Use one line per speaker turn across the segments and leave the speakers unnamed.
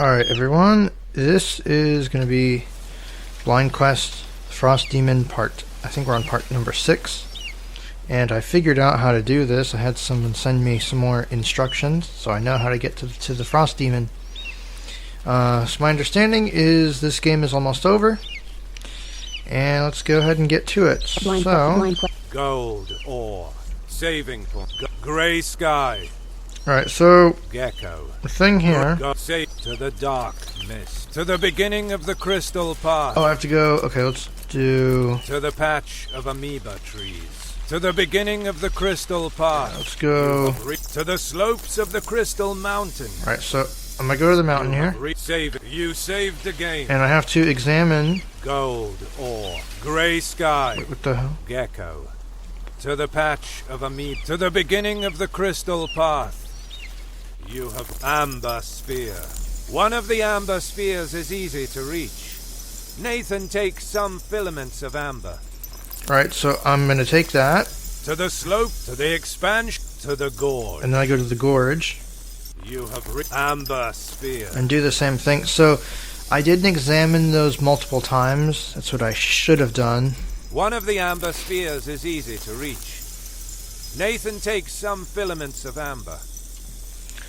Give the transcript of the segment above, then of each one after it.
Alright everyone, this is going to be Blind Quest Frost Demon part. I think we're on part number 6. And I figured out how to do this. I had someone send me some more instructions, so I know how to get to the Frost Demon. So my understanding is this game is almost over. And let's go ahead and get to it.
Gold ore, saving point, grey sky.
Alright, so
Gecko.
the thing here.
Say to the dark mist, to the beginning of the crystal path.
Oh, I have to go. Okay, let's do.
To the patch of amoeba trees, to the beginning of the crystal path.
Let's go.
To the slopes of the crystal mountain.
Alright, so I'm gonna go to the mountain here.
You saved the game.
And I have to examine.
Gold ore, grey sky.
Wait, what the hell?
Gecko. To the patch of amoeba, to the beginning of the crystal path. You have amber sphere. One of the amber spheres is easy to reach. Nathan takes some filaments of amber.
Alright, so I'm gonna take that.
To the slope, to the expansion, to the gorge.
And then I go to the gorge.
You have amber sphere.
And do the same thing. So I didn't examine those multiple times. That's what I should have done.
One of the amber spheres is easy to reach. Nathan takes some filaments of amber.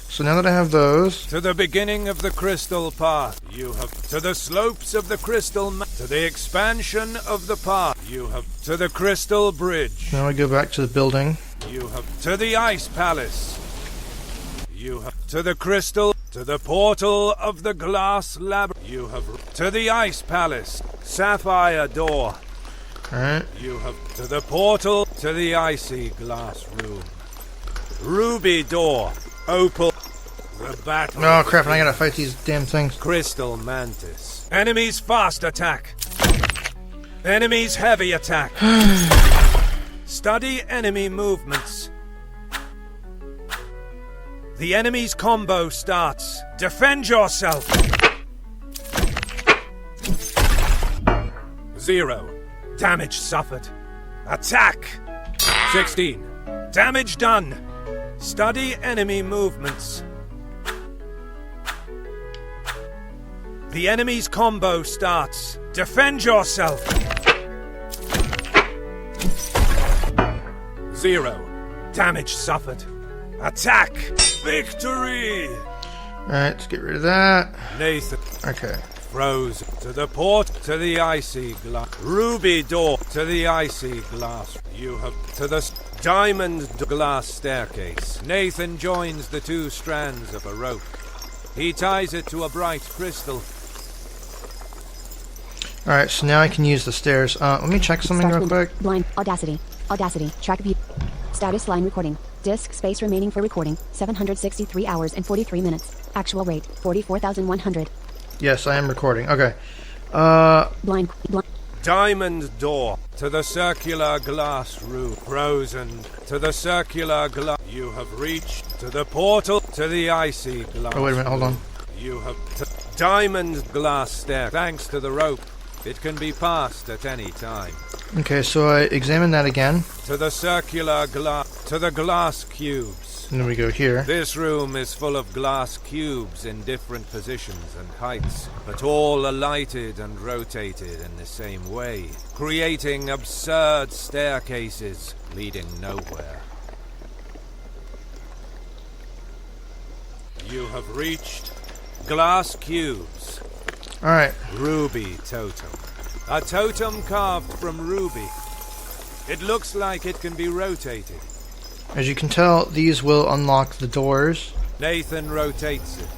So now that I have those.
To the beginning of the crystal path. You have to the slopes of the crystal to the expansion of the path. You have to the crystal bridge.
Now I go back to the building.
You have to the ice palace. You have to the crystal, to the portal of the glass lab. You have to the ice palace, sapphire door.
Alright.
You have to the portal, to the icy glass room. Ruby door, opal. The battle.
Oh crap, and I gotta fight these damn things.
Crystal mantis. Enemies fast attack. Enemies heavy attack. Study enemy movements. The enemy's combo starts. Defend yourself. 0. Damage suffered. Attack. 16. Damage done. Study enemy movements. The enemy's combo starts. Defend yourself. 0. Damage suffered. Attack. Victory.
Alright, let's get rid of that.
Nathan.
Okay.
Frozen. To the port. To the icy glass. Ruby door. To the icy glass. You have to the diamond glass staircase. Nathan joins the 2 strands of a rope. He ties it to a bright crystal.
Alright, so now I can use the stairs. Let me check something real quick.
Blind. Audacity. Track view. Status line recording. Disk space remaining for recording. 763 hours and 43 minutes. Actual rate. 44,100.
Yes, I am recording. Okay.
Blind.
Diamond door. To the circular glass room. Frozen. To the circular glass. You have reached to the portal. To the icy glass.
Oh, wait a minute, hold on.
You have diamond glass stair. Thanks to the rope. It can be passed at any time.
Okay, so I examine that again.
To the circular glass. To the glass cubes.
And then we go here.
This room is full of glass cubes in different positions and heights, but all are lighted and rotated in the same way, creating absurd staircases leading nowhere. You have reached glass cubes.
Alright.
Ruby totem. A totem carved from ruby. It looks like it can be rotated.
As you can tell, these will unlock the doors.
Nathan rotates it.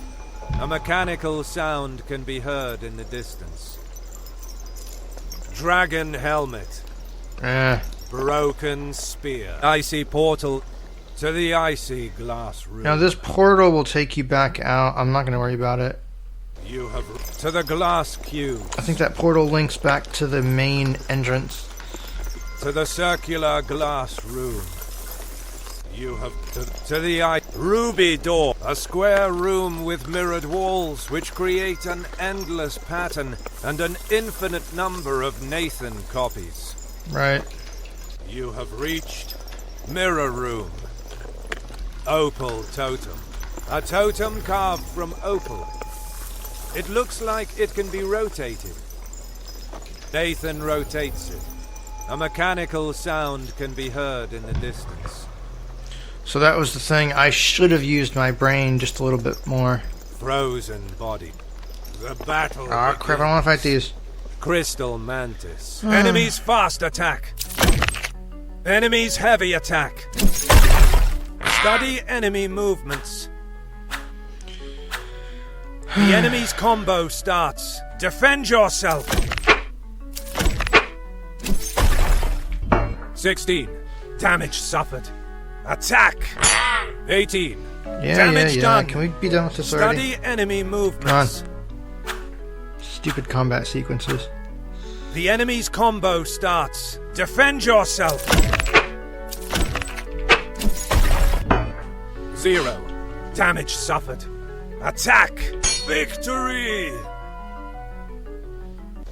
A mechanical sound can be heard in the distance. Dragon helmet. Broken spear. Icy portal to the icy glass room.
Now this portal will take you back out. I'm not going to worry about it.
You have to the glass cube.
I think that portal links back to the main entrance.
To the circular glass room. You have to the ruby door. A square room with mirrored walls which create an endless pattern and an infinite number of Nathan copies.
Right.
You have reached mirror room. Opal totem. A totem carved from opal. It looks like it can be rotated. Nathan rotates it. A mechanical sound can be heard in the distance.
So that was the thing. I should have used my brain just a little bit more.
Frozen body. The battle.
Ah, crap, I want to fight these.
Crystal Mantis. Enemies fast attack. Enemies heavy attack. Study enemy movements. The enemy's combo starts. Defend yourself. 16. Damage suffered. Attack. 18. Damage done.
Can we be done with this already?
Study enemy movements.
Come on. Stupid combat sequences.
The enemy's combo starts. Defend yourself. 0. Damage suffered. Attack. Victory.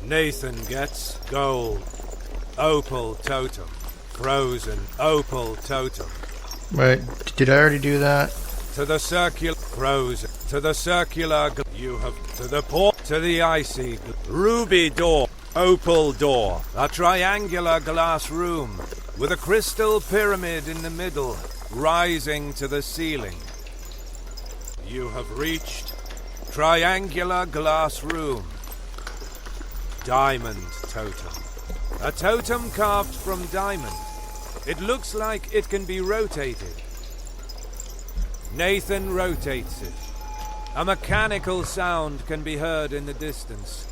Nathan gets gold. Opal totem. Frozen opal totem.
Wait, did I already do that?
To the circular frozen. To the circular you have to the port to the icy ruby door. Opal door. A triangular glass room with a crystal pyramid in the middle, rising to the ceiling. You have reached triangular glass room. Diamond totem. A totem carved from diamond. It looks like it can be rotated. Nathan rotates it. A mechanical sound can be heard in the distance.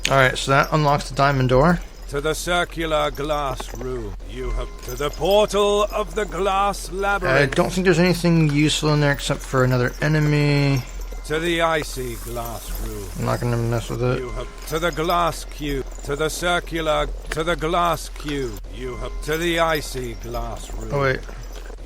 Alright, so that unlocks the diamond door.
To the circular glass room. You have to the portal of the glass labyrinth.
I don't think there's anything useful in there except for another enemy.
To the icy glass room.
I'm not gonna mess with it.
You have to the glass cube. To the circular. To the glass cube. You have to the icy glass room.
Oh wait.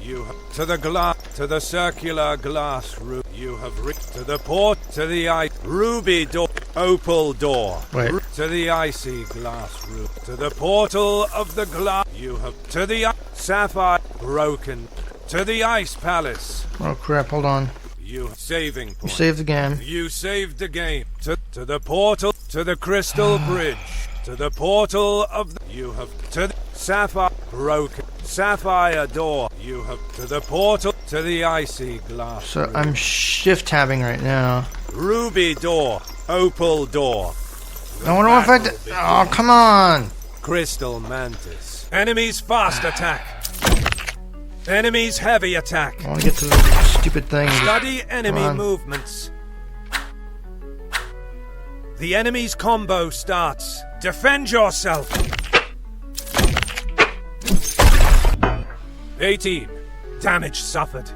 You have to the glass. To the circular glass room. You have reached to the port. To the ruby door. Opal door.
Wait.
To the icy glass room. To the portal of the glass. You have to the sapphire broken. To the ice palace.
Oh crap, hold on.
You saving point.
You saved the game.
You saved the game. To the portal. To the crystal bridge. To the portal of the... You have to the sapphire broken. Sapphire door. You have to the portal. To the icy glass.
So
room.
I'm shift tabbing right now.
Ruby door. Opal door.
I want to fight the... Oh, come on!
Crystal Mantis. Enemies fast attack. Enemies heavy attack.
I want to get to the stupid thing.
Study enemy movements. The enemy's combo starts. Defend yourself. 18. Damage suffered.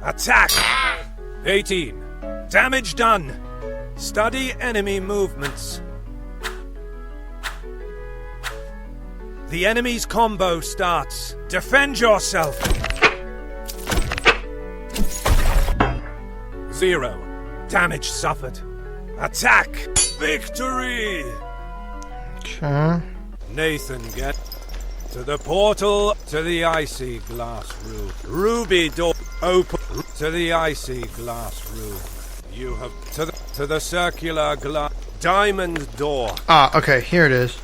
Attack. 18. Damage done. Study enemy movements. The enemy's combo starts. Defend yourself. 0. Damage suffered. Attack. Victory.
Okay.
Nathan get to the portal to the icy glass room. Ruby door open to the icy glass room. You have to the circular glass diamond door.
Ah, okay, here it is.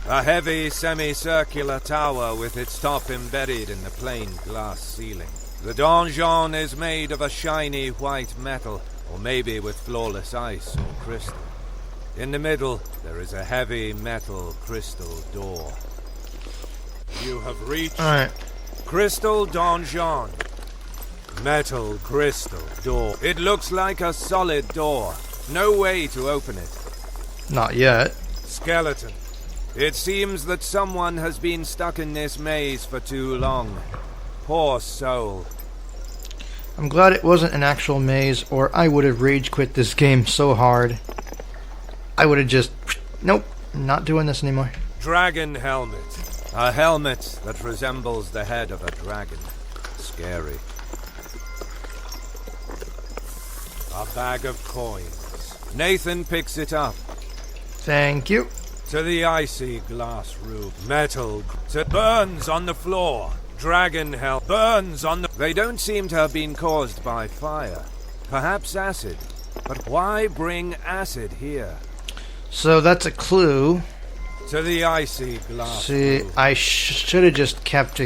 A heavy semicircular tower with its top embedded in the plain glass ceiling. The donjon is made of a shiny white metal, or maybe with flawless ice or crystal. In the middle, there is a heavy metal crystal door. You have reached Crystal Donjon. Metal crystal door. It looks like a solid door. No way to open it.
Not yet.
Skeleton. It seems that someone has been stuck in this maze for too long. Poor soul.
I'm glad it wasn't an actual maze, or I would have rage quit this game so hard. I would have just... Nope, not doing this anymore.
Dragon helmet. A helmet that resembles the head of a dragon. Scary. A bag of coins. Nathan picks it up.
Thank you.
To the icy glass room. Metal. Burns on the floor. Dragon hell. Burns on the... They don't seem to have been caused by fire. Perhaps acid. But why bring acid here?
So that's a clue.
To the icy glass
See,
room.
I should have just kept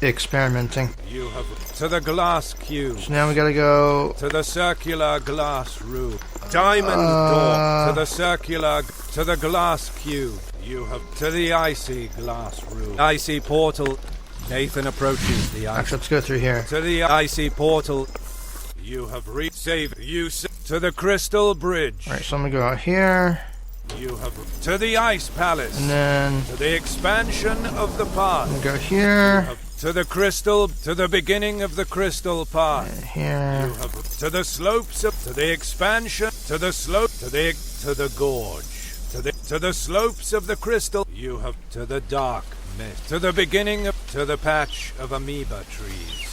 experimenting.
You have to the glass cube.
So now we gotta go.
To the circular glass room. Diamond door. To the circular. To the glass cube. You have to the icy glass room. Icy portal. Nathan approaches the ice.
Actually, let's go through here.
To the icy portal. You have saved. To the crystal bridge.
Alright, so I'm gonna go out here.
You have to the ice palace.
And then
To the expansion of the path.
I'm gonna go here.
To the crystal, to the beginning of the crystal path.
And here.
You have to the slopes of, to the expansion, to the slope, to the gorge, to the slopes of the crystal. You have to the dark mist, to the beginning of, to the patch of amoeba trees.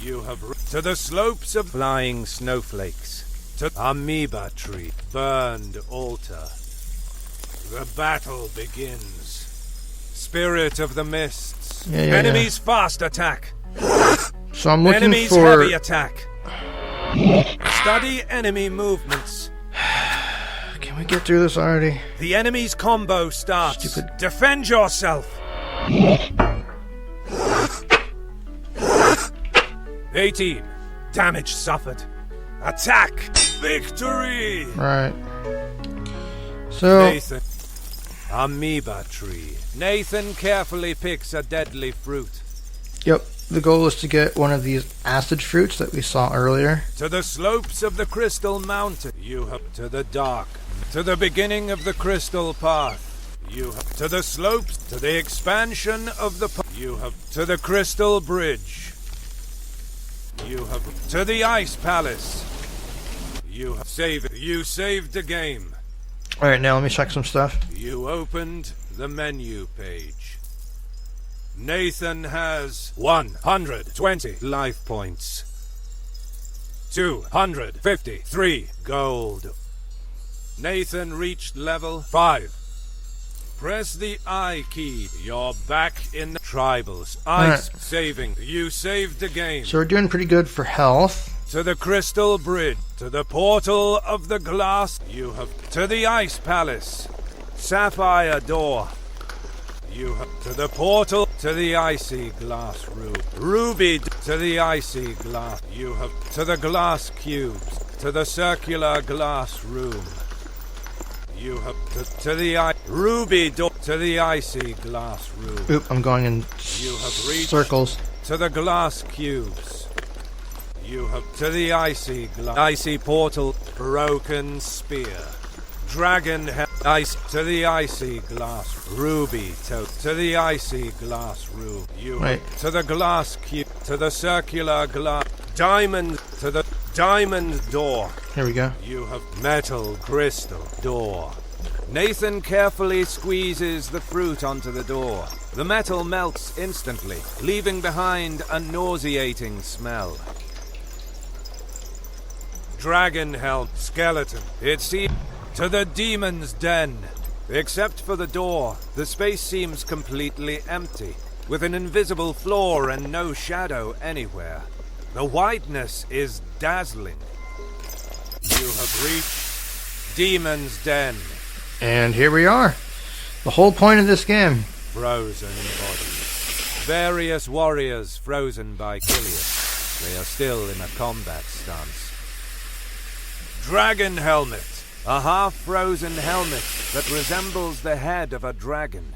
You have to the slopes of flying snowflakes, to amoeba tree, burned altar. The battle begins. Spirit of the mists.
Yeah,
Enemies fast attack.
So I'm looking
Enemies
for.
heavy attack. Study enemy movements.
Can we get through this already?
The enemy's combo starts.
Stupid.
Defend yourself. 18. Damage suffered. Attack. Victory.
Right. So
Nathan. Amoeba tree. Nathan carefully picks a deadly fruit.
yep. The goal is to get one of these acid fruits that we saw earlier.
To the slopes of the crystal mountain. You have to the dark. To the beginning of the crystal path. You have to the slopes. To the expansion of the path. You have to the crystal bridge. You have to the ice palace. You have saved. You saved the game.
Alright, now let me check some stuff.
You opened the menu page. Nathan has 120 life points. 253 gold. Nathan reached level 5. Press the I key. You're back in the tribals. Ice saving. You saved the game.
So we're doing pretty good for health.
To the crystal bridge. To the portal of the glass. You have to the ice palace. Sapphire door. You have to the portal. To the icy glass room. Ruby to the icy glass. You have to the glass cubes. To the circular glass room. You have to the ruby door. To the icy glass room.
Oop, I'm going in
You have reached
circles.
to the glass cubes. You have to the icy portal. Broken spear. Dragon ice to the icy glass. Ruby to the icy glass room. You have to the glass cube. To the circular glass. Diamond to the diamond door.
Here we go.
You have metal crystal door. Nathan carefully squeezes the fruit onto the door. The metal melts instantly, leaving behind a nauseating smell. Dragon helm skeleton. It seems to the demon's den. Except for the door, the space seems completely empty, with an invisible floor and no shadow anywhere. The whiteness is dazzling. You have reached Demon's Den.
And here we are. The whole point of this game.
Frozen bodies. Various warriors frozen by Killius. They are still in a combat stance. Dragon helmet. A half-frozen helmet that resembles the head of a dragon.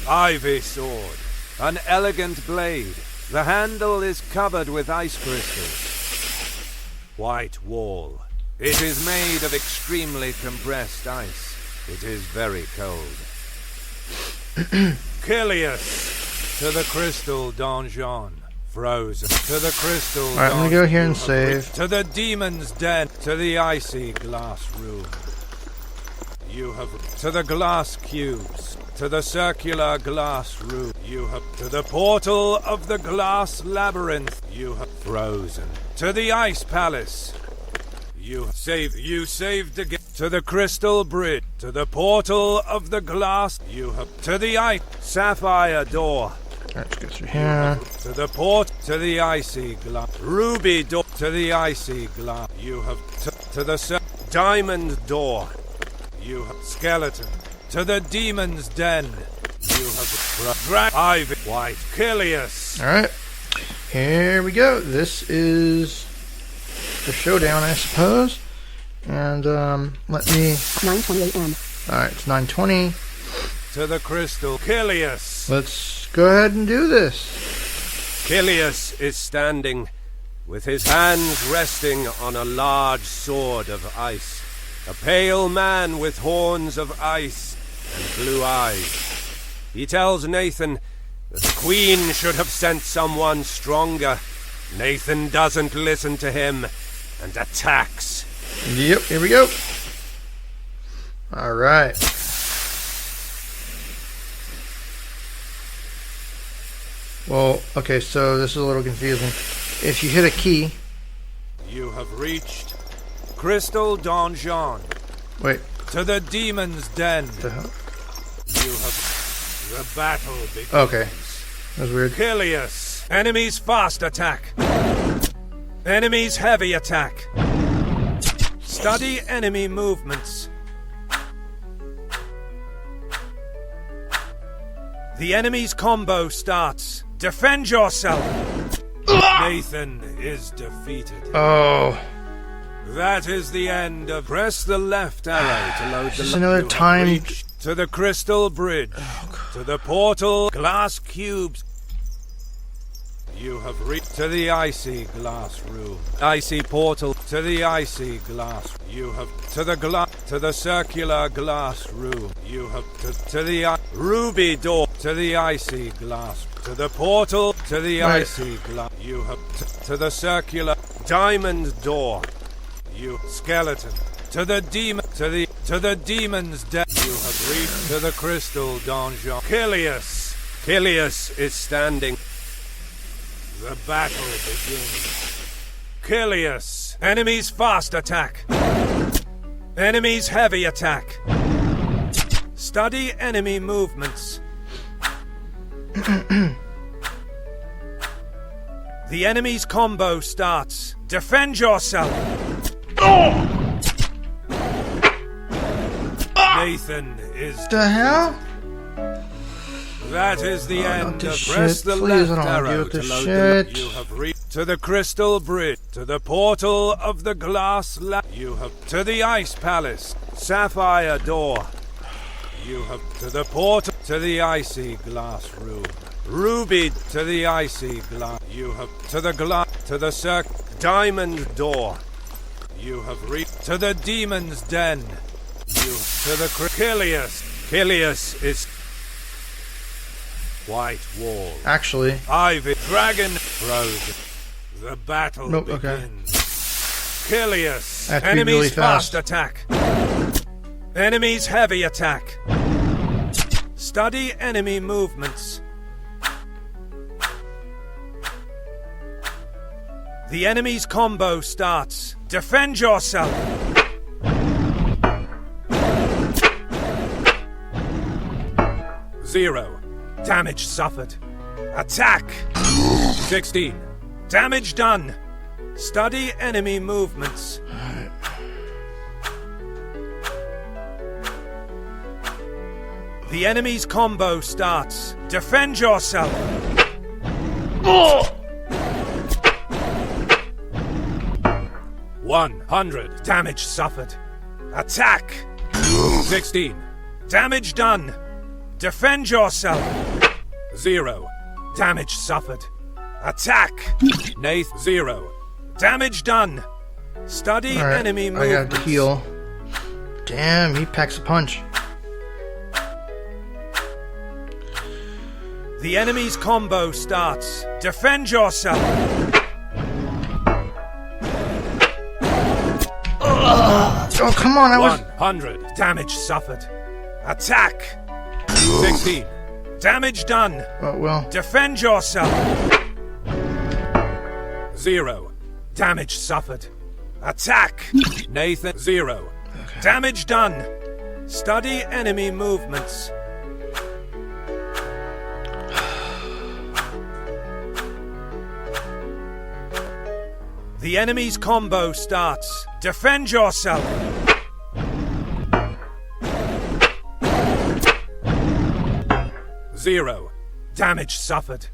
Ivy sword. An elegant blade. The handle is covered with ice crystals. White wall. It is made of extremely compressed ice. It is very cold. Killius. To the crystal donjon. Frozen. To the crystal donjon.
Alright, I'm gonna go here and save.
To the demon's den. To the icy glass room. You have to the glass cubes. To the circular glass room. You have to the portal of the glass labyrinth. You have frozen. To the ice palace. You saved again. To the crystal bridge. To the portal of the glass. You have to the ice sapphire door.
Alright, let's go through here.
To the port. To the icy glass. Ruby door. to the icy glass. You have to the diamond door. You have skeleton to the demon's den. You have ivy white Killius.
All right, here we go. This is the showdown, I suppose. And let me.
9:20 a.m.
All right, it's 9:20.
To the crystal Killius.
Let's go ahead and do this.
Killius is standing with his hands resting on a large sword of ice. A pale man with horns of ice and blue eyes. He tells Nathan that the queen should have sent someone stronger. Nathan doesn't listen to him and attacks.
Yep, here we go. All right. Well, okay, so this is a little confusing. If you hit a key...
You have reached Crystal Donjon.
Wait.
To the demon's den.
What the hell?
You have... The battle begins.
Okay. That was weird.
Killius. Enemies fast attack. Enemies heavy attack. Study enemy movements. The enemy's combo starts. Defend yourself. Nathan is defeated.
Oh.
That is the end of... Press the left arrow to load the...
Just another time...
To the crystal bridge. To the portal glass cubes. You have reached to the icy glass room. Icy portal to the icy glass. You have to the circular glass room. You have to the ruby door to the icy glass. To the portal to the icy glass. You have to the circular diamond door. You skeleton to the demon to the demon's den. You have reached to the crystal donjon. Killius. Killius is standing. The battle begins. Killius. Enemies fast attack. Enemies heavy attack. Study enemy movements. The enemy's combo starts. Defend yourself. Nathan is...
The hell?
That is the end of...
Shit.
Press the
Please,
left
I don't wanna
arrow
deal with
to
this
load
shit.
You have reached to the crystal bridge, to the portal of the glass you have to the ice palace, sapphire door. You have to the portal, to the icy glass room. Ruby to the icy glass. You have to the diamond door. You have reached to the demon's den. You to the Killius. Killius is white wall.
Actually.
Ivy dragon frozen. The battle begins.
Okay.
Killius.
I have to be
Enemies
really
fast
fast.
attack. Enemies heavy attack. Study enemy movements. The enemy's combo starts. Defend yourself. Zero. Damage suffered. Attack. 16. Damage done. Study enemy movements. The enemy's combo starts. Defend yourself. 100. Damage suffered. Attack. 16. Damage done. Defend yourself. 0. Damage suffered. Attack. Nath. 0. Damage done. Study
All right,
enemy
I
movements.
got to heal. Damn, he packs a punch.
The enemy's combo starts. Defend yourself.
Oh, come on, I was...
100. Damage suffered. Attack. 16. Damage done.
Oh, well.
Defend yourself. 0. Damage suffered. Attack. Nathan. 0.
Okay.
Damage done. Study enemy movements. The enemy's combo starts. Defend yourself! Zero. Damage suffered.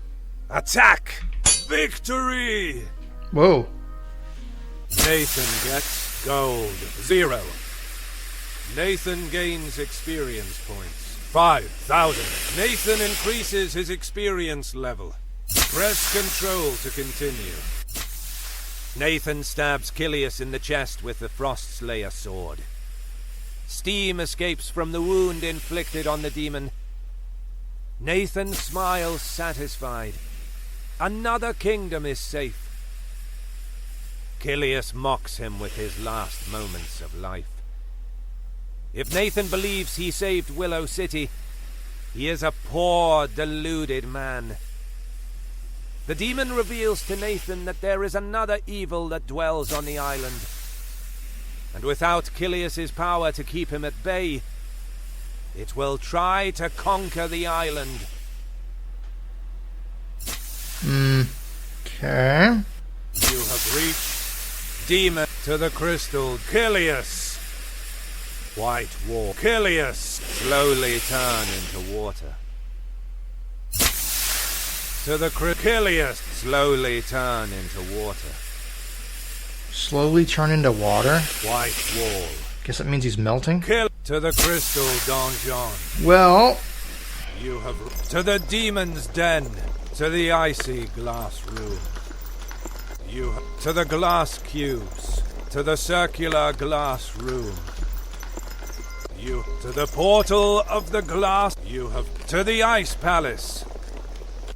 Attack! Victory!
Whoa.
Nathan gets gold. 0. Nathan gains experience points. 5,000. Nathan increases his experience level. Press control to continue. Nathan stabs Killius in the chest with the Frost Slayer sword. Steam escapes from the wound inflicted on the demon. Nathan smiles satisfied. Another kingdom is safe. Killius mocks him with his last moments of life. If Nathan believes he saved Willow City, he is a poor, deluded man. The demon reveals to Nathan that there is another evil that dwells on the island. And without Killius's power to keep him at bay, it will try to conquer the island.
Okay.
You have reached demon to the crystal. Killius! White wall. Killius! Slowly turn into water. To the Killius! Slowly turn into water.
Slowly turn into water?
White wall.
Guess that means he's melting?
Kill to the crystal donjon.
Well,
You have to the demon's den. To the icy glass room. You to the glass cubes. To the circular glass room. You to the portal of the glass. You have to the ice palace.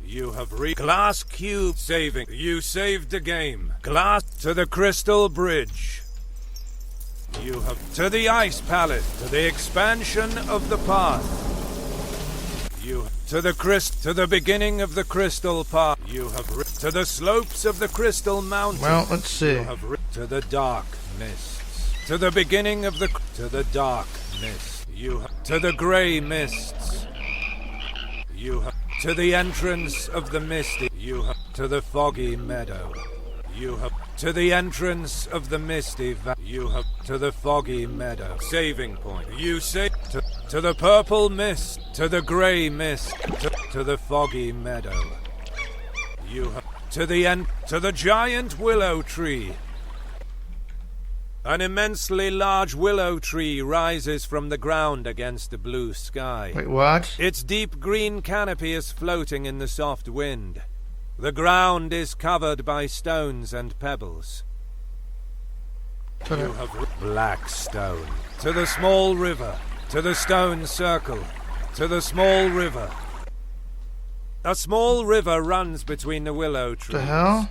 You have glass cube saving. You saved the game. Glass to the crystal bridge. You have to the ice palace. To the expansion of the path. You to the beginning of the crystal path. You have to the slopes of the crystal mountain.
well, let's see.
You have to the dark mists. To the beginning of the to the dark mist. You have to the grey mists. You have to the entrance of the misty. You have to the foggy meadow. You have to the entrance of the misty. You have to the foggy meadow. Saving point. You say to the purple mist. To the grey mist. To the foggy meadow. You have to the giant willow tree. An immensely large willow tree rises from the ground against the blue sky.
Wait, what?
Its deep green canopy is floating in the soft wind. The ground is covered by stones and pebbles. You have black stone. To the small river. To the stone circle. To the small river. A small river runs between the willow trees.
The hell?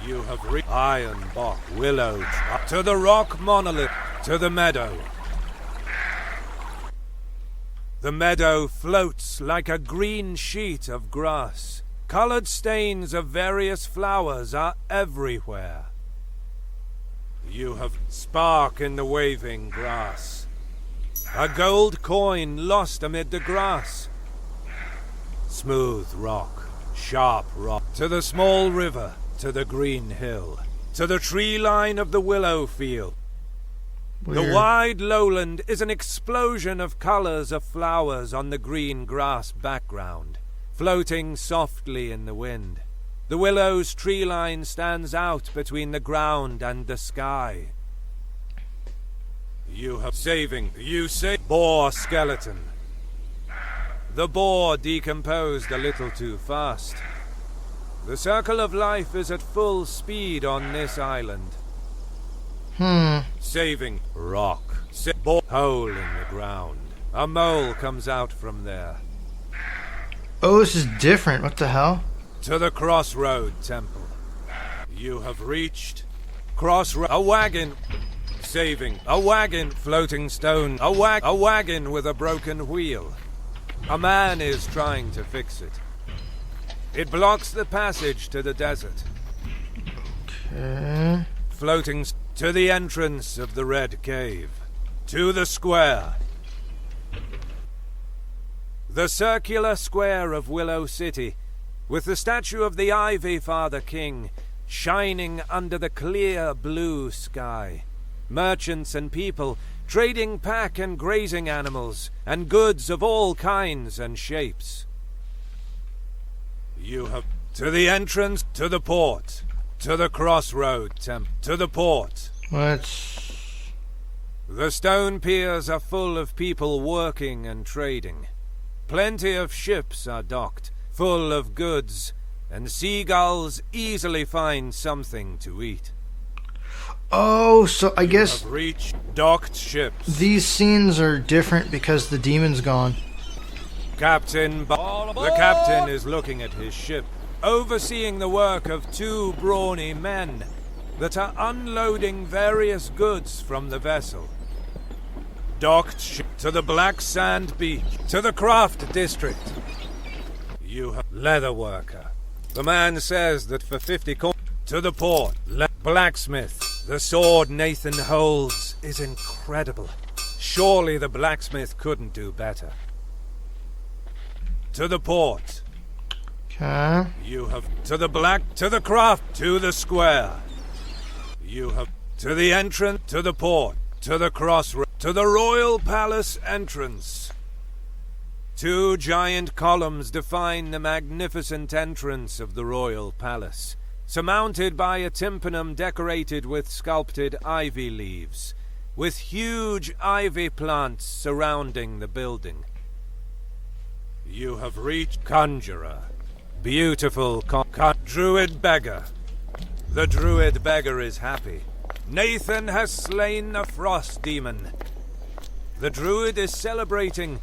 You have iron box, willow, to the rock monolith, to the meadow. The meadow floats like a green sheet of grass. Colored stains of various flowers are everywhere. You have spark in the waving grass. A gold coin lost amid the grass. Smooth rock, sharp rock, to the small river. To the green hill, to the tree line of the willow field.
Weird.
The wide lowland is an explosion of colors of flowers on the green grass background, floating softly in the wind. The willow's tree line stands out between the ground and the sky. You have boar skeleton. The boar decomposed a little too fast. The circle of life is at full speed on this island. Saving rock. Hole in the ground. A mole comes out from there.
Oh, this is different. What the hell?
To the crossroad temple. You have reached crossroad. A wagon. Saving. A wagon. Floating stone. A wagon with a broken wheel. A man is trying to fix it. It blocks the passage to the desert.
Okay.
Floating to the entrance of the Red Cave. To the square. The circular square of Willow City, with the statue of the Ivy Father King, shining under the clear blue sky. Merchants and people trading pack and grazing animals and goods of all kinds and shapes. You have to the entrance, to the port, to the crossroad, to the port.
Let's...
The stone piers are full of people working and trading. Plenty of ships are docked, full of goods, and seagulls easily find something to eat.
Oh, so I guess
have reached docked ships.
these scenes are different because the demon's gone.
The captain is looking at his ship, overseeing the work of two brawny men that are unloading various goods from the vessel. Docked ship to the Black Sand Beach, to the Craft District. You have leather worker. The man says that for 50 coins to the port. Blacksmith. The sword Nathan holds is incredible. Surely the blacksmith couldn't do better. To the port.
Okay.
You have to the craft, to the square. You have to the entrance, to the port, to the crossroad, to the royal palace entrance. Two giant columns define the magnificent entrance of the royal palace, surmounted by a tympanum decorated with sculpted ivy leaves, with huge ivy plants surrounding the building. You have reached Conjurer. Beautiful Druid Beggar. The Druid Beggar is happy. Nathan has slain the Frost Demon. The Druid is celebrating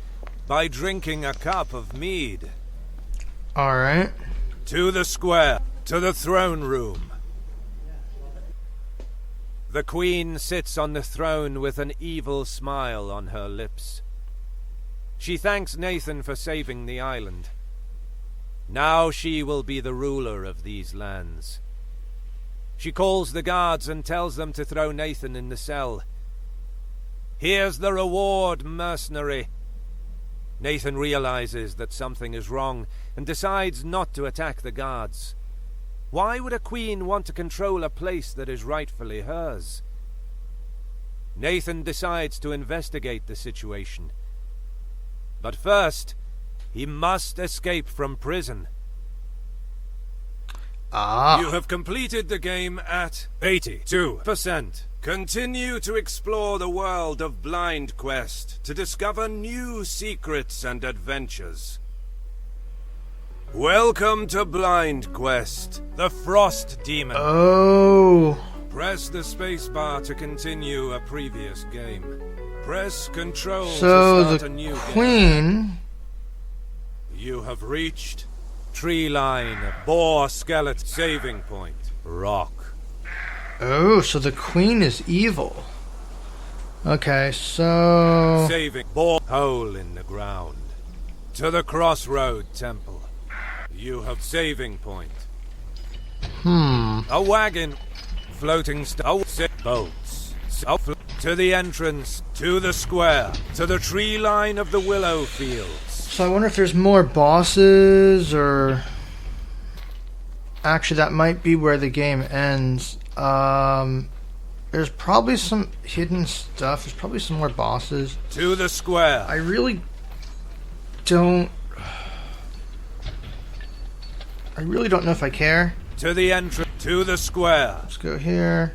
by drinking a cup of mead.
Alright.
To the square, to the throne room. The Queen sits on the throne with an evil smile on her lips. She thanks Nathan for saving the island. Now she will be the ruler of these lands. She calls the guards and tells them to throw Nathan in the cell. Here's the reward, mercenary. Nathan realizes that something is wrong and decides not to attack the guards. Why would a queen want to control a place that is rightfully hers? Nathan decides to investigate the situation. But first, he must escape from prison. You have completed the game at 82%. Continue to explore the world of Blind Quest to discover new secrets and adventures. Welcome to Blind Quest, the Frost Demon.
Oh.
Press the spacebar to continue a previous game. Press Control
So
to start
the
a new
queen...
game. You have reached Tree Line, Boar Skeleton, Saving Point, Rock.
Oh, so the queen is evil. Okay, so...
Saving Boar Hole in the ground. To the Crossroad Temple. You have Saving Point. A wagon. Floating boats. To the entrance. To the square. To the tree line of the Willow Fields.
So I wonder if there's more bosses, or... Actually, that might be where the game ends. There's probably some hidden stuff. There's probably some more bosses.
To the square.
I really don't know if I care.
To the entrance. To the square.
Let's go here.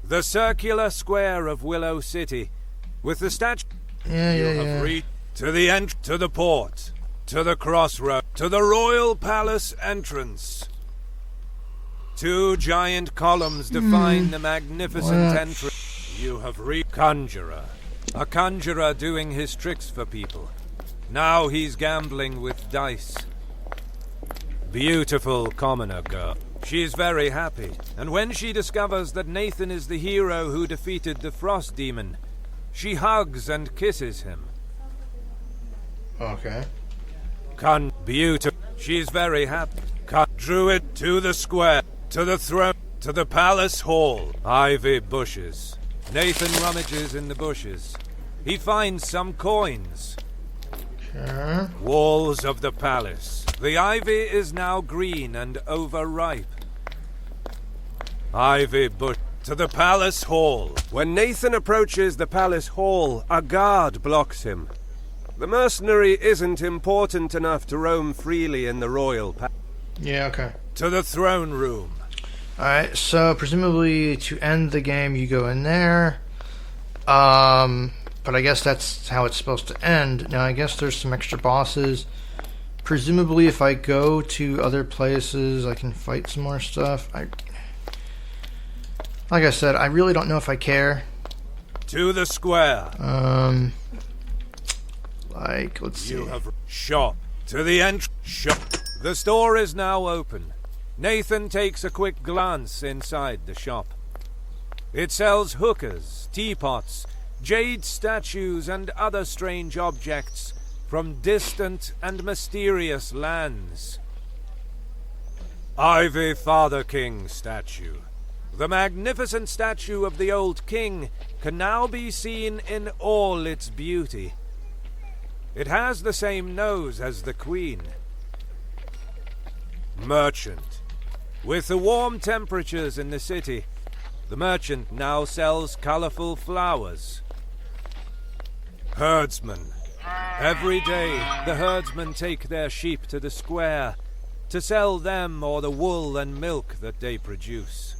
The circular square of Willow City, with the statue.
Yeah.
Reached to the to the port, to the crossroad, to the royal palace entrance. Two giant columns define the magnificent entrance. You have reached Conjurer. A conjurer doing his tricks for people. Now he's gambling with dice. Beautiful commoner girl. She's very happy, and when she discovers that Nathan is the hero who defeated the Frost Demon, she hugs and kisses him.
Okay.
Beautiful. She's very happy. Druid to the square, to the throne, to the palace hall. Ivy bushes. Nathan rummages in the bushes. He finds some coins.
Okay.
Walls of the palace. The ivy is now green and overripe. Ivy bush to the palace hall. When Nathan approaches the palace hall, a guard blocks him. The mercenary isn't important enough to roam freely in the royal palace.
Yeah, okay.
To the throne room.
Alright, so presumably to end the game you go in there. But I guess that's how it's supposed to end. Now I guess there's some extra bosses. Presumably if I go to other places I can fight some more stuff. Like I said, I really don't know if I care.
To the square.
Let's see.
You have shop. To the shop. The store is now open. Nathan takes a quick glance inside the shop. It sells hookahs, teapots, jade statues and other strange objects from distant and mysterious lands. Ivy Father King statue. The magnificent statue of the old king can now be seen in all its beauty. It has the same nose as the queen. Merchant. With the warm temperatures in the city, the merchant now sells colorful flowers. Herdsman. Every day, the herdsmen take their sheep to the square to sell them or the wool and milk that they produce.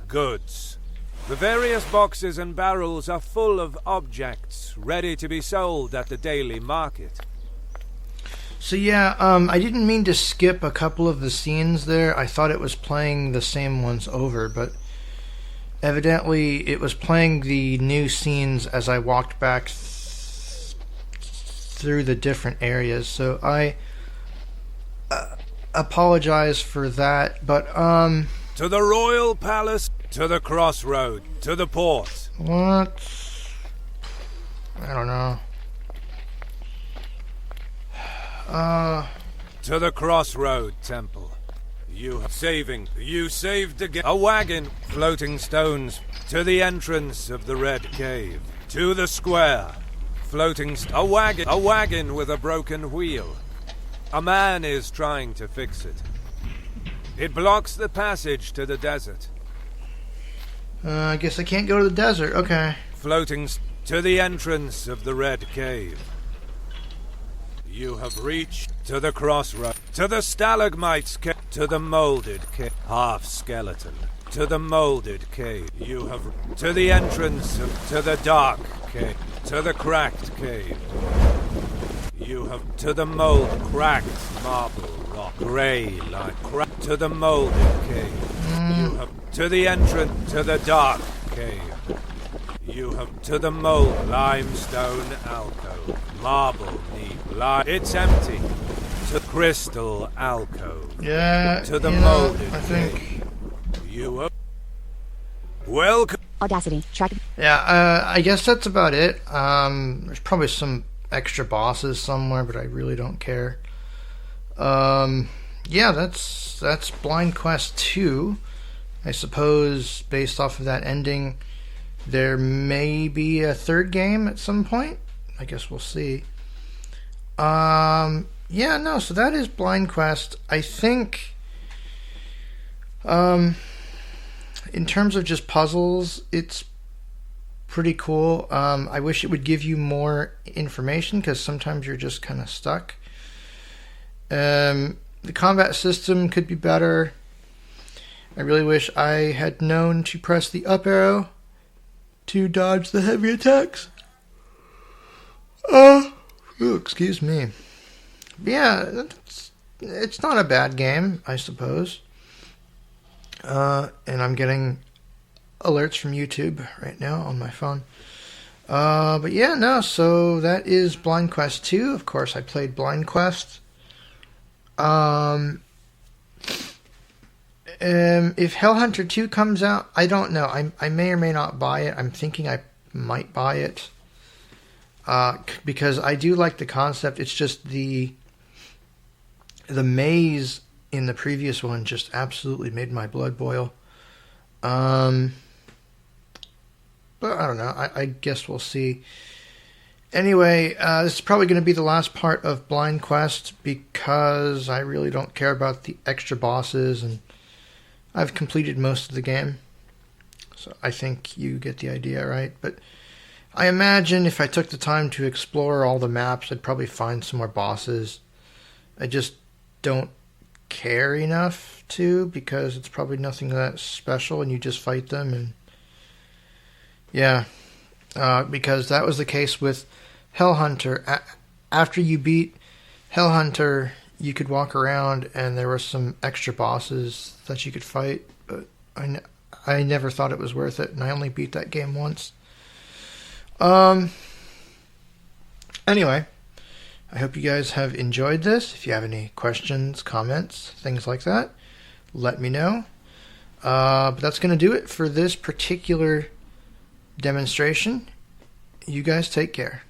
Goods. The various boxes and barrels are full of objects ready to be sold at the daily market.
So yeah, I didn't mean to skip a couple of the scenes there. I thought it was playing the same ones over, but evidently it was playing the new scenes as I walked back through the different areas. So I apologize for that, but
To the royal palace, to the crossroad, to the port.
What? I don't know.
To the crossroad temple. You saved again. A wagon, floating stones, to the entrance of the red cave. To the square, a wagon with a broken wheel. A man is trying to fix it. It blocks the passage to the desert.
I guess I can't go to the desert. Okay.
Floating to the entrance of the red cave. You have reached to the crossroad, to the stalagmites cave, to the molded cave, half skeleton, to the molded cave. You have to the entrance to the dark cave, to the cracked cave. You have to the cracked marble rock, grey like crack, to the molded cave. You have to the entrance to the dark cave. You have to the mold limestone alcove, marble neat lime. It's empty. To crystal alcove.
Yeah.
To the molded
I think.
cave. You have welcome.
Audacity. Track.
Yeah. I guess that's about it. There's probably some extra bosses somewhere, but I really don't care. Yeah, that's Blind Quest 2. I suppose based off of that ending, there may be a third game at some point. I guess we'll see. Yeah, no, so that is Blind Quest. I think, in terms of just puzzles, it's pretty cool. I wish it would give you more information, because sometimes you're just kind of stuck. The combat system could be better. I really wish I had known to press the up arrow to dodge the heavy attacks. Excuse me. Yeah, it's not a bad game, I suppose. And I'm getting alerts from YouTube right now on my phone. But yeah, no, so that is Blind Quest 2. Of course, I played Blind Quest. If Hellhunter 2 comes out, I don't know. I may or may not buy it. I'm thinking I might buy it. Because I do like the concept. It's just the maze in the previous one just absolutely made my blood boil. But I don't know. I guess we'll see. Anyway, this is probably going to be the last part of Blind Quest, because I really don't care about the extra bosses, and I've completed most of the game, so I think you get the idea, right? But I imagine if I took the time to explore all the maps, I'd probably find some more bosses. I just don't care enough to, because it's probably nothing that special and you just fight them. And yeah, because that was the case with Hellhunter. After you beat Hellhunter, you could walk around and there were some extra bosses that you could fight, but I never thought it was worth it, and I only beat that game once. Anyway, I hope you guys have enjoyed this. If you have any questions, comments, things like that, let me know. But that's going to do it for this particular demonstration. You guys take care.